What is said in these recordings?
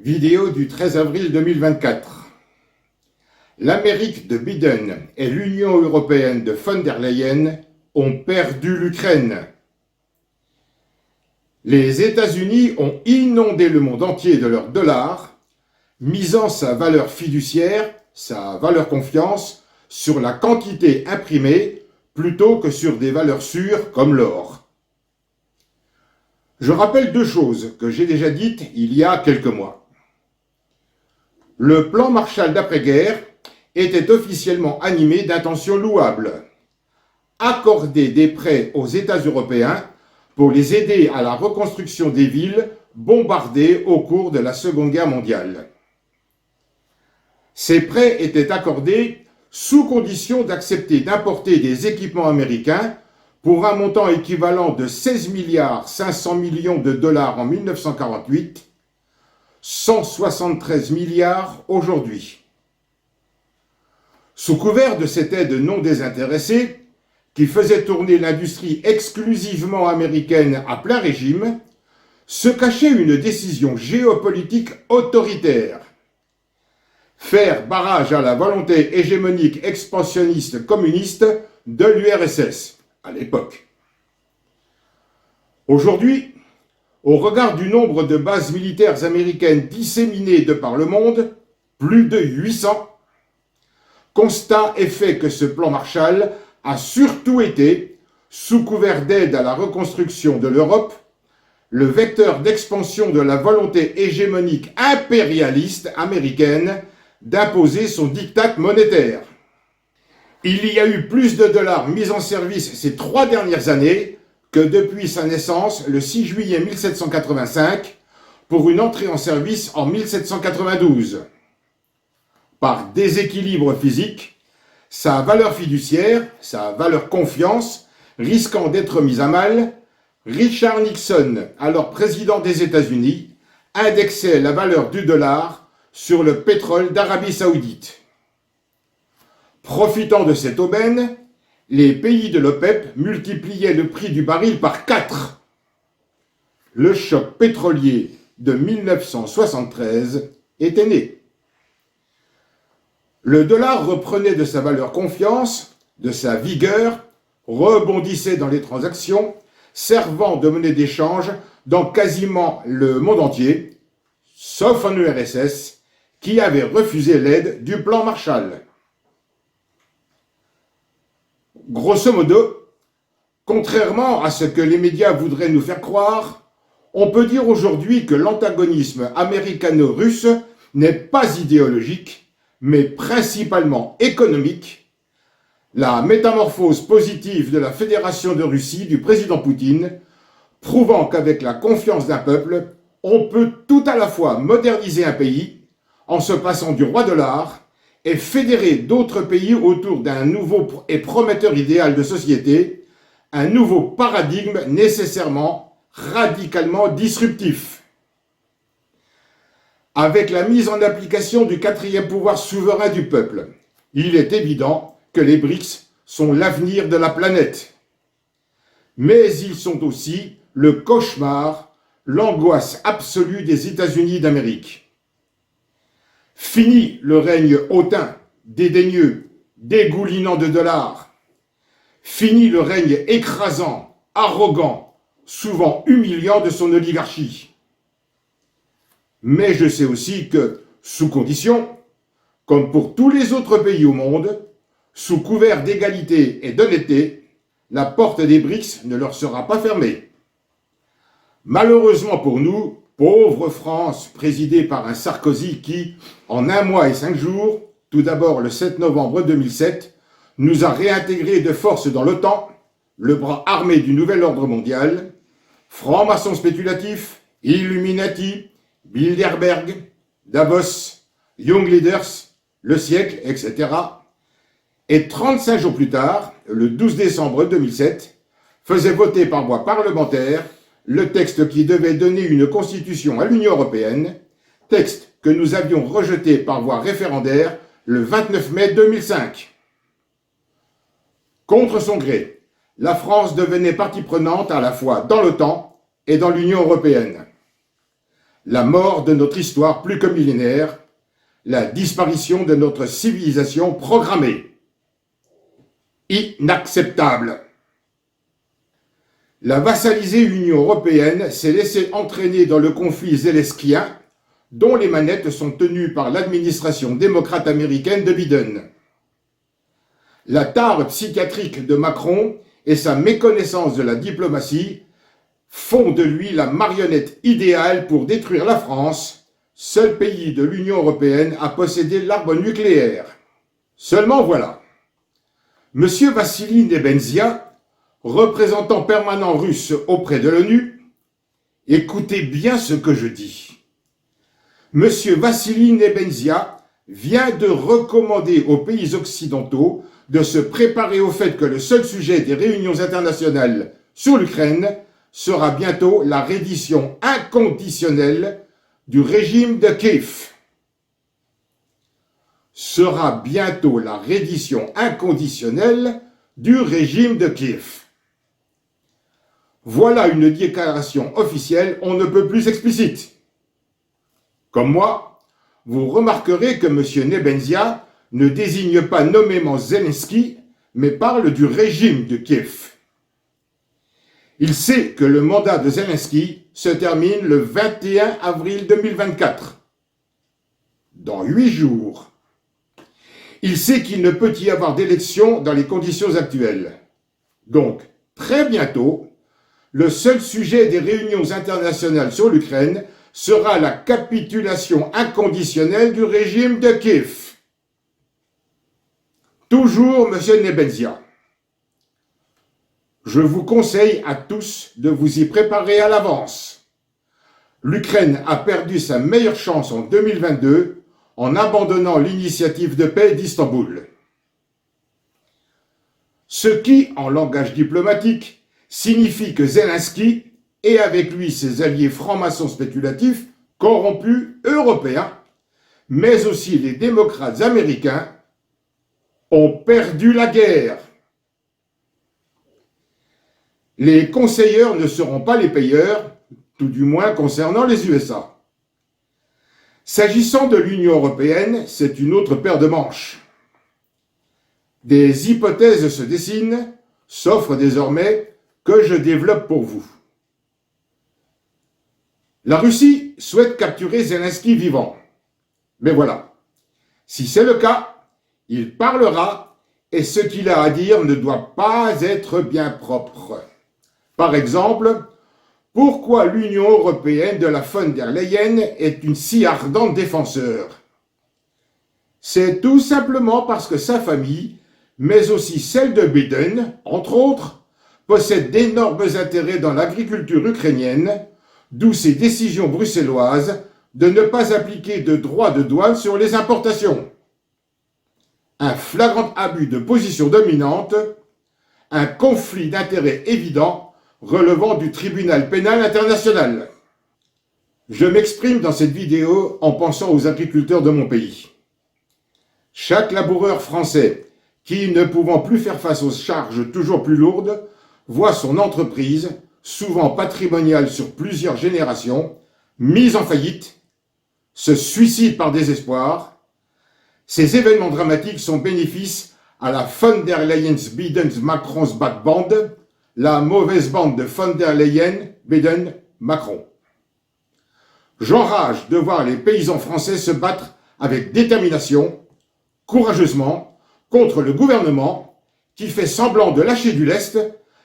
Vidéo du 13 avril 2024. L'Amérique de Biden et l'Union européenne de von der Leyen ont perdu l'Ukraine. Les États-Unis ont inondé le monde entier de leur dollar, misant sa valeur fiduciaire, sa valeur confiance, sur la quantité imprimée plutôt que sur des valeurs sûres comme l'or. Je rappelle deux choses que j'ai déjà dites il y a quelques mois. Le plan Marshall d'après-guerre était officiellement animé d'intentions louables. Accorder des prêts aux États européens pour les aider à la reconstruction des villes bombardées au cours de la Seconde Guerre mondiale. Ces prêts étaient accordés sous condition d'accepter d'importer des équipements américains pour un montant équivalent de 16,5 milliards de dollars en 1948, 173 milliards aujourd'hui. Sous couvert de cette aide non désintéressée, qui faisait tourner l'industrie exclusivement américaine à plein régime, se cachait une décision géopolitique autoritaire. Faire barrage à la volonté hégémonique expansionniste communiste de l'URSS à l'époque. Aujourd'hui, au regard du nombre de bases militaires américaines disséminées de par le monde, plus de 800, constat est fait que ce plan Marshall a surtout été, sous couvert d'aide à la reconstruction de l'Europe, le vecteur d'expansion de la volonté hégémonique impérialiste américaine d'imposer son diktat monétaire. Il y a eu plus de dollars mis en service ces 3 dernières années que depuis sa naissance le 6 juillet 1785 pour une entrée en service en 1792. Par déséquilibre physique, sa valeur fiduciaire, sa valeur confiance, risquant d'être mise à mal, Richard Nixon, alors président des États-Unis, indexait la valeur du dollar sur le pétrole d'Arabie Saoudite. Profitant de cette aubaine, les pays de l'OPEP multipliaient le prix du baril par 4. Le choc pétrolier de 1973 était né. Le dollar reprenait de sa valeur confiance, de sa vigueur, rebondissait dans les transactions, servant de monnaie d'échange dans quasiment le monde entier, sauf en URSS, qui avait refusé l'aide du plan Marshall. Grosso modo, contrairement à ce que les médias voudraient nous faire croire, on peut dire aujourd'hui que l'antagonisme américano-russe n'est pas idéologique, mais principalement économique, la métamorphose positive de la Fédération de Russie du président Poutine, prouvant qu'avec la confiance d'un peuple, on peut tout à la fois moderniser un pays en se passant du roi dollar et fédérer d'autres pays autour d'un nouveau et prometteur idéal de société, un nouveau paradigme nécessairement radicalement disruptif. Avec la mise en application du 4e pouvoir souverain du peuple, il est évident que les BRICS sont l'avenir de la planète. Mais ils sont aussi le cauchemar, l'angoisse absolue des États-Unis d'Amérique. Fini le règne hautain, dédaigneux, dégoulinant de dollars. Fini le règne écrasant, arrogant, souvent humiliant de son oligarchie. Mais je sais aussi que, sous condition, comme pour tous les autres pays au monde, sous couvert d'égalité et d'honnêteté, la porte des BRICS ne leur sera pas fermée. Malheureusement pour nous, pauvre France, présidée par un Sarkozy qui, en 1 mois et 5 jours, tout d'abord le 7 novembre 2007, nous a réintégrés de force dans l'OTAN, le bras armé du nouvel ordre mondial, franc-maçon spéculatif, Illuminati, Bilderberg, Davos, Young Leaders, Le Siècle, etc. Et 35 jours plus tard, le 12 décembre 2007, faisait voter par voie parlementaire le texte qui devait donner une constitution à l'Union européenne, texte que nous avions rejeté par voie référendaire le 29 mai 2005. Contre son gré, la France devenait partie prenante à la fois dans l'OTAN et dans l'Union européenne. la mort de notre histoire plus que millénaire, la disparition de notre civilisation programmée. Inacceptable. La vassalisée Union européenne s'est laissée entraîner dans le conflit zelenskien, dont les manettes sont tenues par l'administration démocrate américaine de Biden. La tare psychiatrique de Macron et sa méconnaissance de la diplomatie font de lui la marionnette idéale pour détruire la France, seul pays de l'Union européenne à posséder l'arme nucléaire. Seulement voilà, M. Vassili Nebenzia, représentant permanent russe auprès de l'ONU, écoutez bien ce que je dis. M. Vassili Nebenzia vient de recommander aux pays occidentaux de se préparer au fait que le seul sujet des réunions internationales sur l'Ukraine sera bientôt la reddition inconditionnelle du régime de Kiev. Sera bientôt la reddition inconditionnelle du régime de Kiev. Voilà une déclaration officielle on ne peut plus explicite. Comme moi, vous remarquerez que M. Nebenzia ne désigne pas nommément Zelensky, mais parle du régime de Kiev. Il sait que le mandat de Zelensky se termine le 21 avril 2024, dans 8 jours. Il sait qu'il ne peut y avoir d'élection dans les conditions actuelles. Donc, très bientôt, le seul sujet des réunions internationales sur l'Ukraine sera la capitulation inconditionnelle du régime de Kiev. Toujours M. Nebenzia. Je vous conseille à tous de vous y préparer à l'avance. L'Ukraine a perdu sa meilleure chance en 2022 en abandonnant l'initiative de paix d'Istanbul. Ce qui, en langage diplomatique, signifie que Zelensky, et avec lui ses alliés francs-maçons spéculatifs, corrompus européens, mais aussi les démocrates américains, ont perdu la guerre. Les conseilleurs ne seront pas les payeurs, tout du moins concernant les USA. S'agissant de l'Union européenne, c'est une autre paire de manches. Des hypothèses se dessinent, s'offrent désormais, que je développe pour vous. La Russie souhaite capturer Zelensky vivant. Mais voilà, si c'est le cas, il parlera et ce qu'il a à dire ne doit pas être bien propre. Par exemple, pourquoi l'Union européenne de la von der Leyen est une si ardente défenseur? C'est tout simplement parce que sa famille, mais aussi celle de Biden, entre autres, possède d'énormes intérêts dans l'agriculture ukrainienne, d'où ses décisions bruxelloises de ne pas appliquer de droits de douane sur les importations. Un flagrant abus de position dominante, un conflit d'intérêts évident relevant du tribunal pénal international. Je m'exprime dans cette vidéo en pensant aux agriculteurs de mon pays. Chaque laboureur français qui, ne pouvant plus faire face aux charges toujours plus lourdes, voit son entreprise, souvent patrimoniale sur plusieurs générations, mise en faillite, se suicide par désespoir. Ces événements dramatiques sont bénéfices à la von der Leyen's Biden's Macron's Bad Band, la mauvaise bande de von der Leyen, Biden, Macron. J'enrage de voir les paysans français se battre avec détermination, courageusement, contre le gouvernement qui fait semblant de lâcher du lest,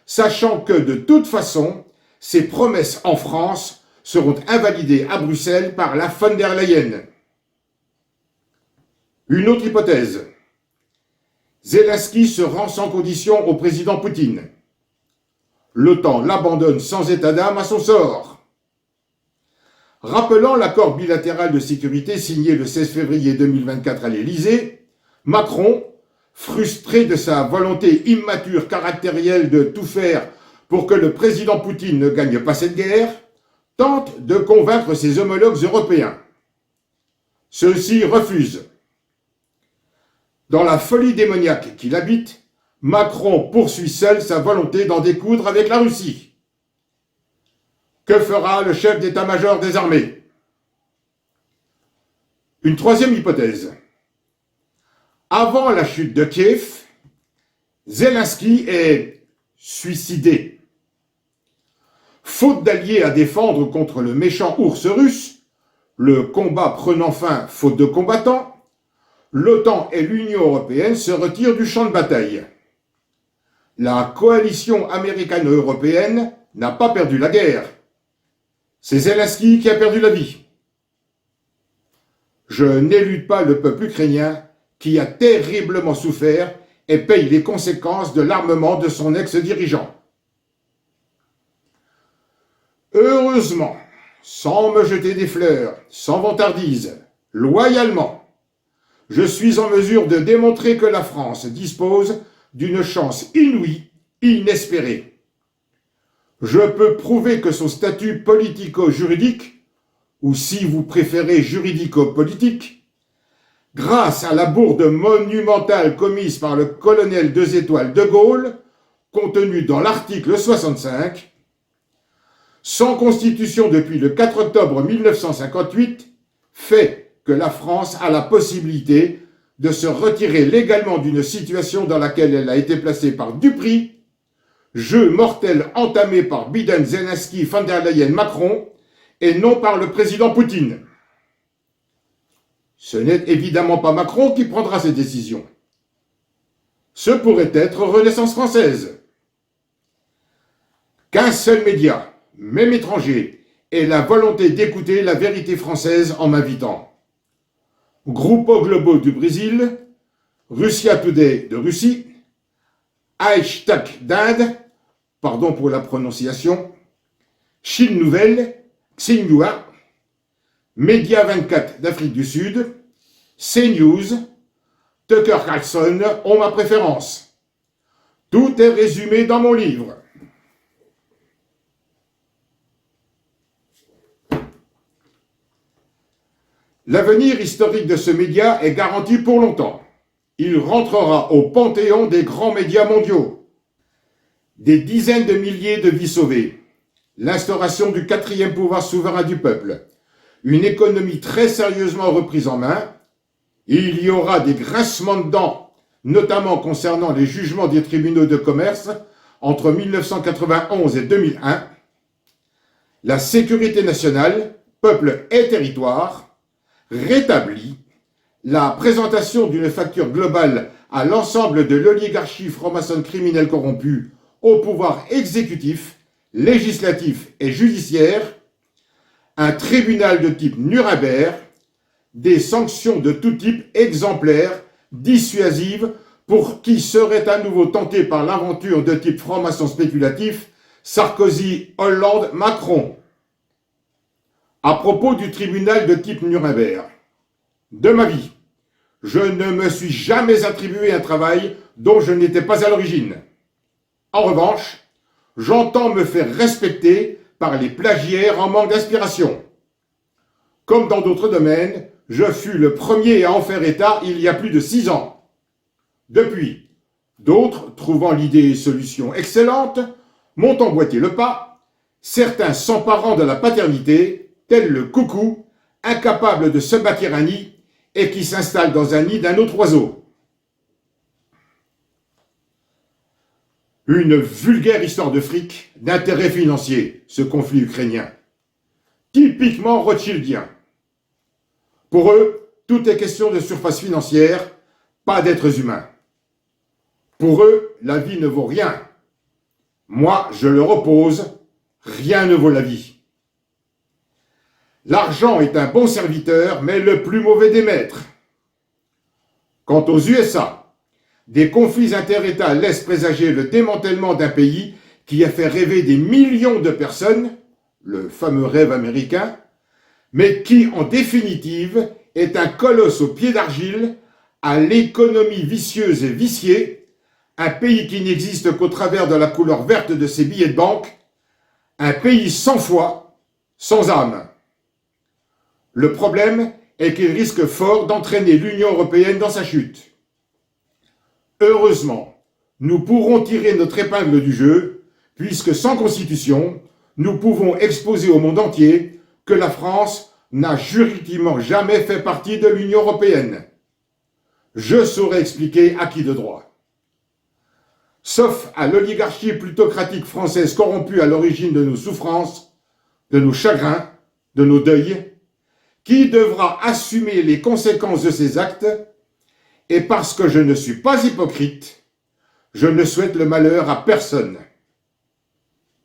sachant que de toute façon, ses promesses en France seront invalidées à Bruxelles par la von der Leyen. Une autre hypothèse. Zelensky se rend sans condition au président Poutine. L'OTAN l'abandonne sans état d'âme à son sort. Rappelant l'accord bilatéral de sécurité signé le 16 février 2024 à l'Élysée, Macron, frustré de sa volonté immature caractérielle de tout faire pour que le président Poutine ne gagne pas cette guerre, tente de convaincre ses homologues européens. Ceux-ci refusent. Dans la folie démoniaque qu'il habite, Macron poursuit seul sa volonté d'en découdre avec la Russie. Que fera le chef d'état-major des armées? Une troisième hypothèse. Avant la chute de Kiev, Zelensky est suicidé. Faute d'alliés à défendre contre le méchant ours russe, le combat prenant fin faute de combattants, l'OTAN et l'Union européenne se retirent du champ de bataille. La coalition américano-européenne n'a pas perdu la guerre. C'est Zelensky qui a perdu la vie. Je n'élude pas le peuple ukrainien qui a terriblement souffert et paye les conséquences de l'armement de son ex-dirigeant. Heureusement, sans me jeter des fleurs, sans vantardise, loyalement, je suis en mesure de démontrer que la France dispose d'une chance inouïe, inespérée. Je peux prouver que son statut politico-juridique, ou si vous préférez juridico-politique, grâce à la bourde monumentale commise par le colonel 2 étoiles de Gaulle, contenue dans l'article 65, sans constitution depuis le 4 octobre 1958, fait que la France a la possibilité de se retirer légalement d'une situation dans laquelle elle a été placée par Dupri, jeu mortel entamé par Biden, Zelensky, von der Leyen, Macron, et non par le président Poutine. Ce n'est évidemment pas Macron qui prendra ces décisions. Ce pourrait être Renaissance française. Qu'un seul média, même étranger, ait la volonté d'écouter la vérité française en m'invitant. Grupo Globo du Brésil, Russia Today de Russie, Hashtag d'Inde, pardon pour la prononciation, Chine Nouvelle, Xinhua, Média 24 d'Afrique du Sud, CNews, Tucker Carlson ont ma préférence. Tout est résumé dans mon livre. L'avenir historique de ce média est garanti pour longtemps. Il rentrera au panthéon des grands médias mondiaux. Des dizaines de milliers de vies sauvées, l'instauration du 4e pouvoir souverain du peuple, une économie très sérieusement reprise en main, il y aura des grincements de dents, notamment concernant les jugements des tribunaux de commerce entre 1991 et 2001, la sécurité nationale, peuple et territoire, rétablie, la présentation d'une facture globale à l'ensemble de l'oligarchie franc-maçonne criminelle corrompue au pouvoir exécutif, législatif et judiciaire, un tribunal de type Nuremberg, des sanctions de tout type exemplaires, dissuasives, pour qui serait à nouveau tenté par l'aventure de type franc-maçon spéculatif, Sarkozy, Hollande, Macron. À propos du tribunal de type Nuremberg, de ma vie, je ne me suis jamais attribué un travail dont je n'étais pas à l'origine. En revanche, j'entends me faire respecter par les plagiaires en manque d'inspiration. Comme dans d'autres domaines, je fus le premier à en faire état il y a plus de 6 ans. Depuis, d'autres, trouvant l'idée et solution excellente, m'ont emboîté le pas, certains s'emparant de la paternité, tel le coucou, incapable de se bâtir un nid et qui s'installe dans un nid d'un autre oiseau. Une vulgaire histoire de fric, d'intérêt financier, ce conflit ukrainien. Typiquement rothschildien. Pour eux, tout est question de surface financière, pas d'êtres humains. Pour eux, la vie ne vaut rien. Moi, je leur oppose, rien ne vaut la vie. L'argent est un bon serviteur, mais le plus mauvais des maîtres. Quant aux USA, des conflits inter-États laissent présager le démantèlement d'un pays qui a fait rêver des millions de personnes, le fameux rêve américain, mais qui, en définitive, est un colosse aux pieds d'argile, à l'économie vicieuse et viciée, un pays qui n'existe qu'au travers de la couleur verte de ses billets de banque, un pays sans foi, sans âme. Le problème est qu'il risque fort d'entraîner l'Union européenne dans sa chute. Heureusement, nous pourrons tirer notre épingle du jeu, puisque sans constitution, nous pouvons exposer au monde entier que la France n'a juridiquement jamais fait partie de l'Union européenne. Je saurais expliquer à qui de droit. Sauf à l'oligarchie plutocratique française corrompue à l'origine de nos souffrances, de nos chagrins, de nos deuils, qui devra assumer les conséquences de ses actes, et parce que je ne suis pas hypocrite, je ne souhaite le malheur à personne.